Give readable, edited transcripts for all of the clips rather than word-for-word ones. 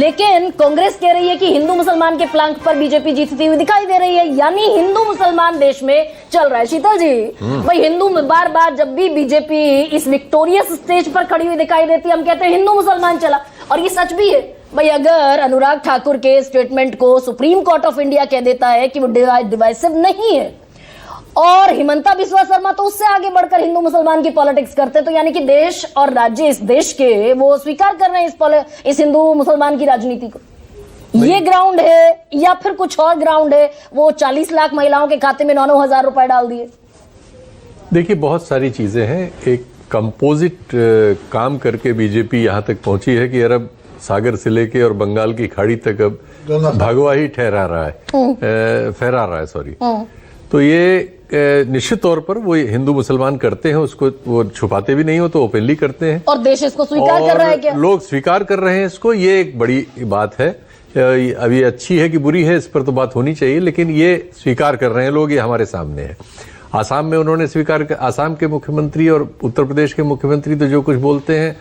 लेकिन कांग्रेस कह रही है कि हिंदू मुसलमान के प्लांक पर बीजेपी जीतती हुई दिखाई दे रही है, यानी हिंदू मुसलमान देश में चल रहा है। शीतल जी, भाई हिंदू में बार बार जब भी बीजेपी इस विक्टोरियस स्टेज पर खड़ी हुई दिखाई देती है, हम कहते हैं हिंदू मुसलमान चला, और ये सच भी है। भाई अगर अनुराग ठाकुर के स्टेटमेंट को सुप्रीम कोर्ट ऑफ इंडिया कह देता है कि वो डिवाइसिव नहीं है, और हिमंता बिस्वा शर्मा तो उससे आगे बढ़कर हिंदू मुसलमान की पॉलिटिक्स करते हैं, तो यानी कि देश और राज्य इस देश के वो स्वीकार कर रहे हैं इस हिंदू मुसलमान की राजनीति को। ये ग्राउंड है या फिर कुछ और ग्राउंड है? वो 40 लाख महिलाओं के खाते में 9-9 हजार रुपए डाल दिए। देखिए, बहुत सारी चीजें हैं। एक कंपोजिट काम करके बीजेपी यहां तक पहुंची है कि अरब सागर से लेके और बंगाल की खाड़ी तक अब भगवा ही फहरा रहा है सॉरी। तो ये निश्चित तौर पर वो हिंदू मुसलमान करते हैं, उसको वो छुपाते भी नहीं हो तो ओपनली करते हैं, और देश इसको स्वीकार कर रहा है क्या? लोग स्वीकार कर रहे हैं इसको। ये एक बड़ी बात है। अब ये अच्छी है कि बुरी है, इस पर तो बात होनी चाहिए, लेकिन ये स्वीकार कर रहे हैं लोग, ये हमारे सामने है। आसाम में उन्होंने स्वीकार कर, आसाम के मुख्यमंत्री और उत्तर प्रदेश के मुख्यमंत्री तो जो कुछ बोलते हैं,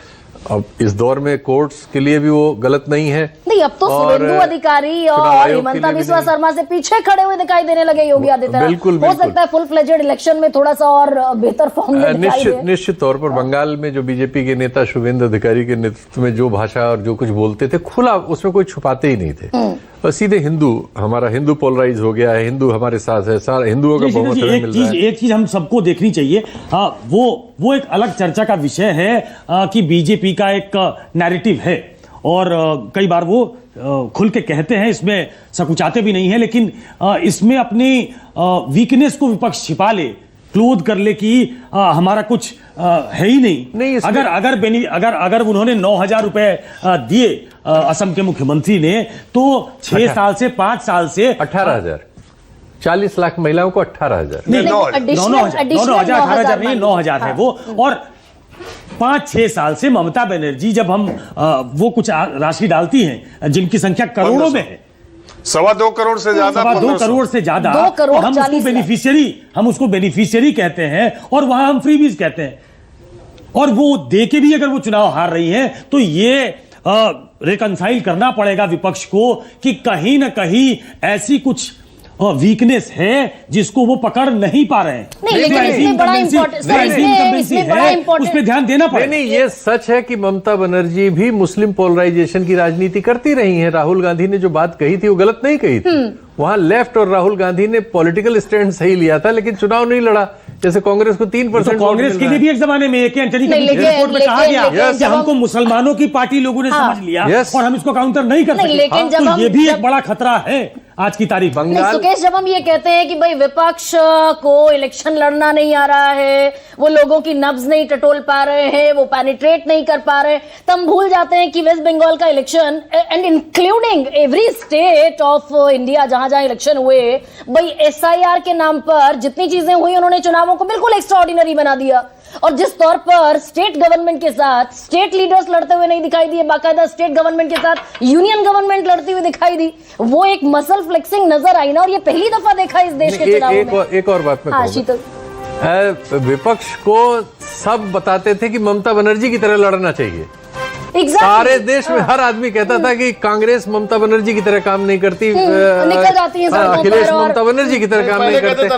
अब इस दौर में कोर्ट्स के लिए भी वो गलत नहीं है। नहीं, अब तो शुभेंदु अधिकारी और हिमंता बिस्वा शर्मा से पीछे खड़े हुए दिखाई देने लगे योगी आदित्यनाथ। बिल्कुल, हो सकता है फुल फ्लेजेड इलेक्शन में थोड़ा सा और बेहतर फॉर्म में दिखाई दे। निश्चित तौर पर बंगाल में जो बीजेपी के नेता शुभेंदु अधिकारी के नेतृत्व में जो भाषा और जो कुछ बोलते थे, खुला, उसमें कोई छुपाते ही नहीं थे, और सीधे हिंदू, हमारा हिंदू पोलराइज हो गया है, हिंदू हमारे साथ है, सारा हिंदुओं का बहुमत मिल रहा है। एक चीज हम सबको देखनी चाहिए, वो एक अलग चर्चा का विषय है कि बीजेपी का एक नैरेटिव है, और कई बार वो खुल के कहते हैं, इसमें सकुचाते भी नहीं है, लेकिन इसमें अपनी वीकनेस को विपक्ष छिपा ले, क्लोज कर ले कि हमारा कुछ है ही नहीं। अगर उन्होंने 9,000 रुपए दिए असम के मुख्यमंत्री ने, तो 6 साल से 5 साल से 18,000, 40 लाख महिलाओं को 18,000 नहीं, 9,000 नहीं, 9,000 है वो। और 5-6 साल से ममता बनर्जी जब हम वो कुछ राशि डालती हैं, जिनकी संख्या करोड़ों में है, 2.25 करोड़ से ज्यादा, 2 करोड़ से ज्यादा, तो हम उसको बेनिफिशियरी कहते हैं, और वहां हम फ्रीबीज कहते हैं। और वो देके भी अगर वो चुनाव हार रही है, तो ये रिकंसाइल करना पड़ेगा विपक्ष को कि कहीं ना कहीं ऐसी कुछ वीकनेस है जिसको वो पकड़ नहीं पा रहे हैं। उस पर ध्यान देना पड़ेगा। नहीं, ये सच है कि ममता बनर्जी भी मुस्लिम पोलराइजेशन की राजनीति करती रही हैं। राहुल गांधी ने जो बात कही थी वो गलत नहीं कही थी। वहां लेफ्ट और राहुल गांधी ने पॉलिटिकल स्टैंड सही लिया था, लेकिन चुनाव नहीं लड़ा। जैसे कांग्रेस को 3% कांग्रेस के लिए भी एक जमाने में रिपोर्ट में कहा गया कि हमको मुसलमानों की पार्टी लोगों ने समझ लिया, और हम इसको काउंटर नहीं कर सकते। लेकिन तो ये भी एक बड़ा खतरा है आज की तारीख। सुकेश, जब हम ये कहते हैं कि भाई विपक्ष को इलेक्शन लड़ना नहीं आ रहा है, वो लोगों की नब्ज नहीं टटोल पा रहे हैं, वो पेनिट्रेट नहीं कर पा रहे, तो हम भूल जाते हैं कि वेस्ट बंगाल का election and including every state of India जहां जहां इलेक्शन हुए, भाई SIR के नाम पर जितनी चीजें हुई, उन्होंने चुनावों को बिल्कुल एक्स्ट्राऑर्डिनरी बना दिया। और जिस तौर पर स्टेट गवर्नमेंट के साथ स्टेट लीडर्स लड़ते हुए नहीं दिखाई दिए, बाकायदा स्टेट गवर्नमेंट के साथ यूनियन गवर्नमेंट लड़ती हुई दिखाई दी, वो एक मसल फ्लेक्सिंग नजर आई ना, और ये पहली दफा देखा इस देश के चुनाव में। एक और बात में शीतल, विपक्ष को सब बताते थे कि ममता बनर्जी की तरह लड़ना चाहिए। सारे देश में हर आदमी कहता था कि कांग्रेस ममता बनर्जी की तरह काम नहीं करती, निकल जाती है अखिलेश ममता बनर्जी की तरह काम नहीं करते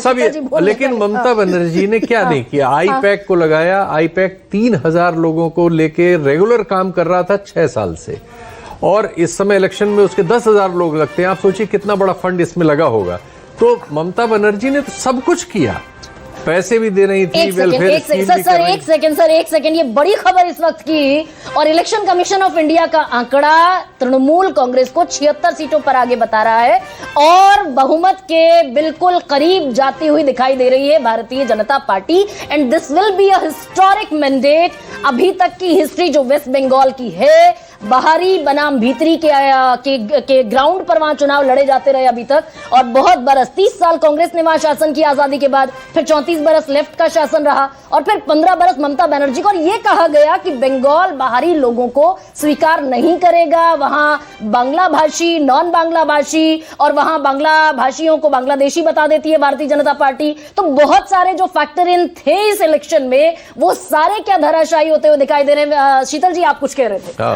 सब। लेकिन ममता बनर्जी ने क्या नहीं किया? IPAC को लगाया। IPAC 3,000 लोगों को लेके रेगुलर काम कर रहा था 6 साल से, और इस समय इलेक्शन में उसके 10,000 लोग लगते हैं। आप सोचिए कितना बड़ा फंड इसमें लगा होगा। तो ममता बनर्जी ने तो सब कुछ किया, पैसे भी दे रही थी, वेलफेयर एक सेकंड, ये बड़ी खबर इस वक्त की, और इलेक्शन कमीशन ऑफ इंडिया का आंकड़ा तृणमूल कांग्रेस को 76 सीटों पर आगे बता रहा है, और बहुमत के बिल्कुल करीब जाती हुई दिखाई दे रही है Bharatiya Janata party. And this will be a historic mandate. अभी तक की हिस्ट्री जो वेस्ट बंगाल की है, बाहरी बनाम भीतरी के ग्राउंड पर वहां चुनाव लड़े जाते रहे अभी तक, और बहुत बरस 30 साल कांग्रेस ने वहां शासन की आजादी के बाद, फिर 34 बरस लेफ्ट का शासन रहा, और फिर 15 बरस ममता बनर्जी को। और यह कहा गया कि बंगाल बाहरी लोगों को स्वीकार नहीं करेगा, वहां बांग्ला भाषी, नॉन बांग्ला भाषी, और वहां बांग्ला भाषियों को बांग्लादेशी बता देती है भारतीय जनता पार्टी। तो बहुत सारे जो फैक्टर इन थे इस इलेक्शन में, वो सारे क्या धराशायी होते हुए दिखाई दे रहे हैं। शीतल जी, आप कुछ कह रहे थे।